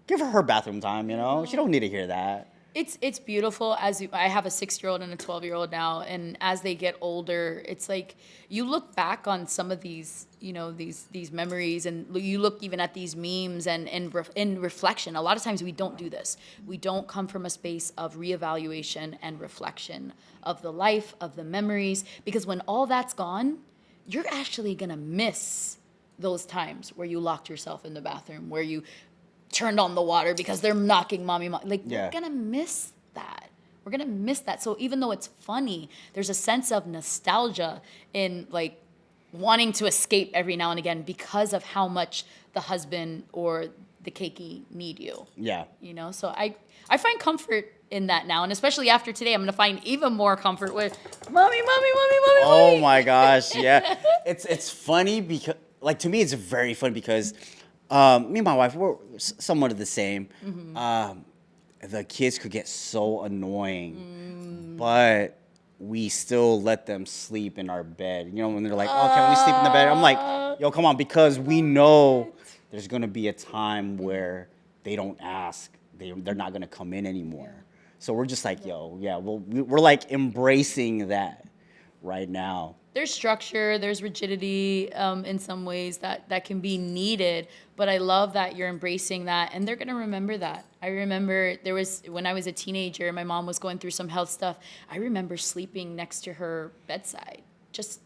her bathroom time. You know, she don't need to hear that. It's beautiful. I have a 6-year-old and a 12-year-old now, and as they get older, it's like you look back on some of these, these memories, and you look even at these memes and in reflection. A lot of times we don't do this. We don't come from a space of reevaluation and reflection of the life, of the memories, because when all that's gone, you're actually gonna miss those times where you locked yourself in the bathroom, where you turned on the water because they're knocking mommy. We're gonna miss that. We're gonna miss that. So even though it's funny, there's a sense of nostalgia in like wanting to escape every now and again because of how much the husband or the keiki need you. Yeah. So I find comfort in that now, and especially after today, I'm gonna find even more comfort with mommy. Oh my gosh, yeah. It's funny because, like, to me, it's very funny because. Me and my wife, we're somewhat of the same. Mm-hmm. The kids could get so annoying, but we still let them sleep in our bed. When they're like, oh, can we sleep in the bed? I'm like, yo, come on, because we know there's going to be a time where they don't ask. They're not going to come in anymore. So we're just like, yo, yeah, we're like embracing that right now. There's structure, there's rigidity in some ways that can be needed, but I love that you're embracing that, and they're gonna remember that. I remember when I was a teenager, my mom was going through some health stuff. I remember sleeping next to her bedside, just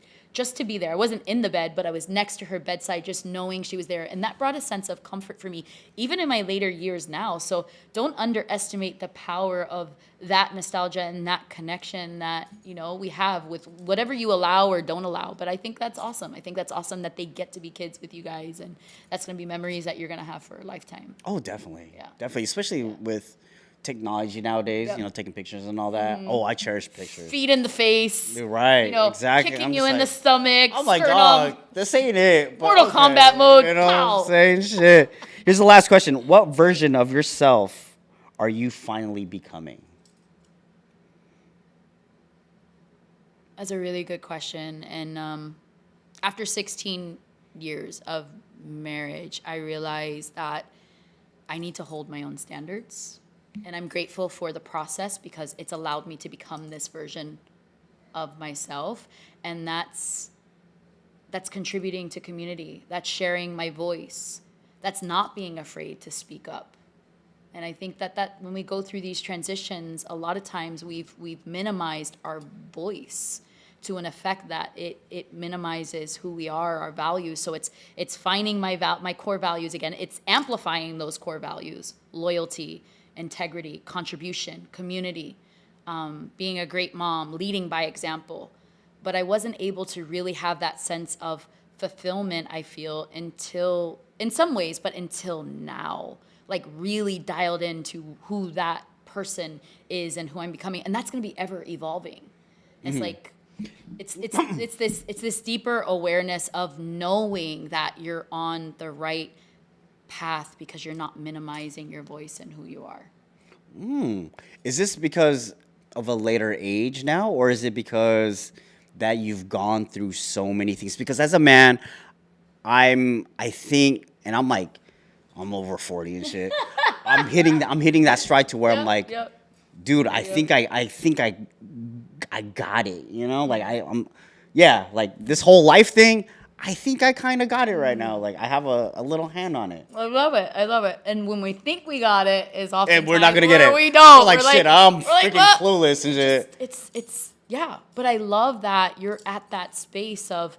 to be there. I wasn't in the bed, but I was next to her bedside, just knowing she was there, and that brought a sense of comfort for me, even in my later years now. So don't underestimate the power of that nostalgia and that connection that we have with whatever you allow or don't allow. But I think that's awesome. I think that's awesome that they get to be kids with you guys, and that's going to be memories that you're going to have for a lifetime. Oh, definitely. Yeah. Definitely, especially with technology nowadays, taking pictures and all that. Mm-hmm. Oh, I cherish pictures. Feet in the face. You're right. Exactly. Kicking you in the stomach. I'm like, dog, this ain't it. Mortal Kombat mode. Pow. Saying shit. Here's the last question. What version of yourself are you finally becoming? That's a really good question. And after 16 years of marriage, I realized that I need to hold my own standards. And I'm grateful for the process because it's allowed me to become this version of myself. And that's contributing to community. That's sharing my voice. That's not being afraid to speak up. And I think that when we go through these transitions, a lot of times we've minimized our voice to an effect that it minimizes who we are, our values. So it's finding my core values again. It's amplifying those core values: loyalty, integrity, contribution, community, being a great mom, leading by example. But I wasn't able to really have that sense of fulfillment, I feel, until, in some ways, but until now, like really dialed into who that person is and who I'm becoming. And that's going to be ever evolving. It's like, it's this deeper awareness of knowing that you're on the right path because you're not minimizing your voice and who you are. Is this because of a later age now, or is it because that you've gone through so many things? Because as a man, I think, and I'm like, I'm over 40 and shit. I'm hitting that stride to where I'm like, dude, I think I got it, you know? Like like this whole life thing, I think I kind of got it right now. Like I have a little hand on it. I love it. And when we think we got it is often And we're not gonna get it. We don't. We're like, shit, I'm freaking clueless and shit. It's yeah. But I love that you're at that space of,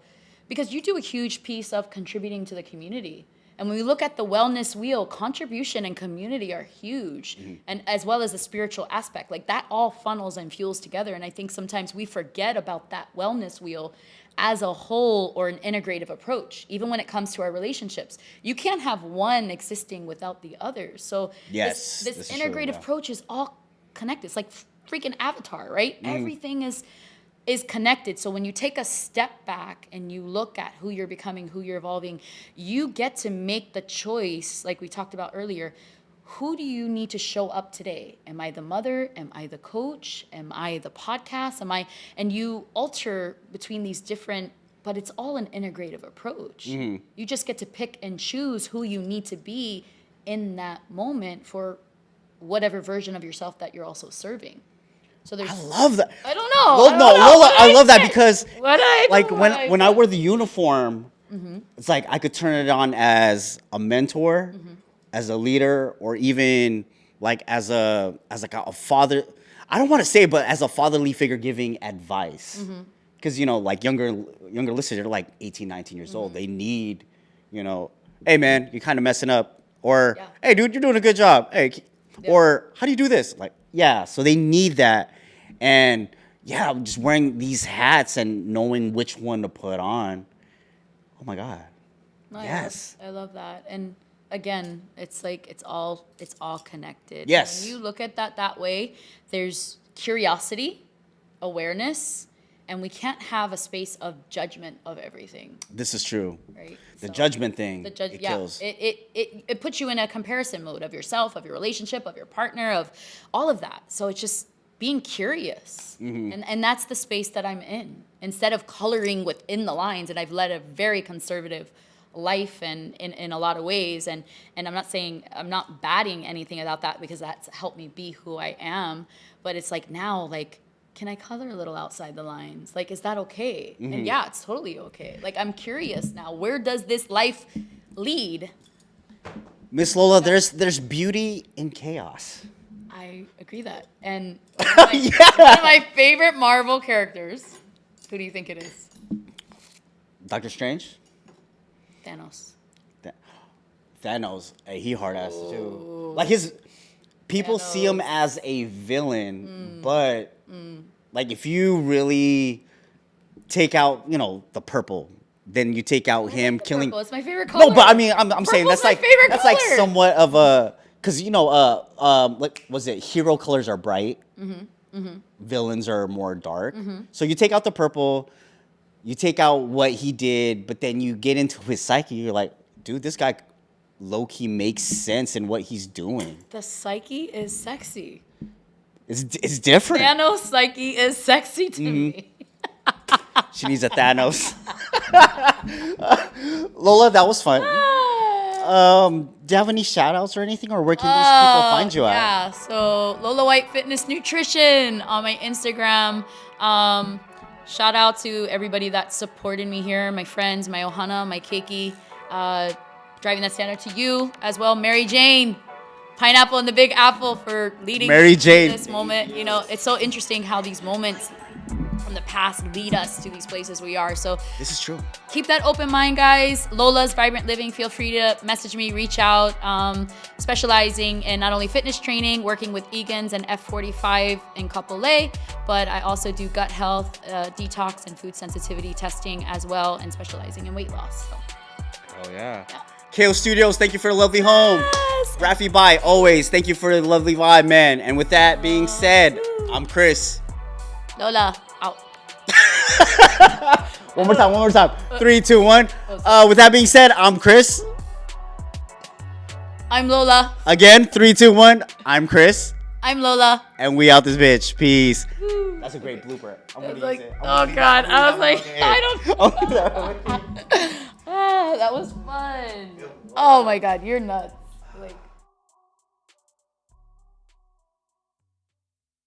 because you do a huge piece of contributing to the community. And when we look at the wellness wheel, contribution and community are huge, and as well as the spiritual aspect. Like that all funnels and fuels together. And I think sometimes we forget about that wellness wheel as a whole, or an integrative approach, even when it comes to our relationships. You can't have one existing without the other. So this integrative approach is all connected. It's like freaking Avatar, right? Everything is connected. So when you take a step back and you look at who you're becoming, who you're evolving, you get to make the choice, like we talked about earlier. Who do you need to show up today? Am I the mother? Am I the coach? Am I the podcast? And you alter between these different, but it's all an integrative approach. You just get to pick and choose who you need to be in that moment for whatever version of yourself that you're also serving. So I love that. I don't know. Lola, I love that because when I wear the uniform, it's like I could turn it on as a mentor, as a leader, or even like as a father. I don't want to say, but as a fatherly figure giving advice. Because like younger listeners, they're like 18, 19 years old. They need, hey man, you're kind of messing up, or hey dude, you're doing a good job. Hey, or how do you do this? Like. Yeah, so they need that. And I'm just wearing these hats and knowing which one to put on. Oh my God. Yes. I love that. And again, it's like it's all connected. Yes. When you look at that way, there's curiosity, awareness, and we can't have a space of judgment of everything. This is true. Right. The judgment thing. It kills. It puts you in a comparison mode of yourself, of your relationship, of your partner, of all of that. So it's just being curious. And that's the space that I'm in. Instead of coloring within the lines, and I've led a very conservative life and in a lot of ways. And I'm not saying, I'm not batting anything about that, because that's helped me be who I am. But it's like now, like, can I color a little outside the lines? Like, is that okay? And yeah, it's totally okay. Like, I'm curious now. Where does this life lead? Miss Lola, there's beauty in chaos. I agree that. And one of my favorite Marvel characters, who do you think it is? Doctor Strange? Thanos. Thanos. Hey, he hard ass too. Like people see him as a villain, but like if you really take out, the purple, then you take out him killing. Purple. It's my favorite color. No, but I mean, I'm saying that's like somewhat of a, because like was it hero colors are bright, villains are more dark. So you take out the purple, you take out what he did, but then you get into his psyche. You're like, dude, this guy low-key makes sense in what he's doing. The psyche is sexy. It's different. Thanos' psyche is sexy to me. She needs a Thanos. Lola, that was fun. Do you have any shout-outs or anything, or where can these people find you at? Yeah, so Lola White Fitness Nutrition on my Instagram. Shout out to everybody that supported me here, my friends, my Ohana, my Keiki, driving that standard to you as well. Mary Jane, Pineapple and the Big Apple for leading Mary us to Jane. this moment. You know, it's so interesting how these moments from the past lead us to these places we are. So This is true. keep that open mind, guys. Lola's Vibrant Living. Feel free to message me, reach out. Specializing in not only fitness training, working with Egan's and F45 in Couple A, but I also do gut health, detox, and food sensitivity testing as well, and specializing in weight loss. So, Oh, yeah. KO Studios, thank you for a lovely home. yes. Rafi Bai, always, thank you for the lovely vibe, man. And with that being said, I'm Chris. Lola, out. One more time. 3, 2, 1. With that being said, I'm Chris. I'm Lola. Again, 3, 2, 1. I'm Chris. I'm Lola. And we out this bitch. Peace. That's a great blooper. I'm gonna use Like, it. oh God, I was like, I don't. Oh, That was fun. Oh my God, you're nuts.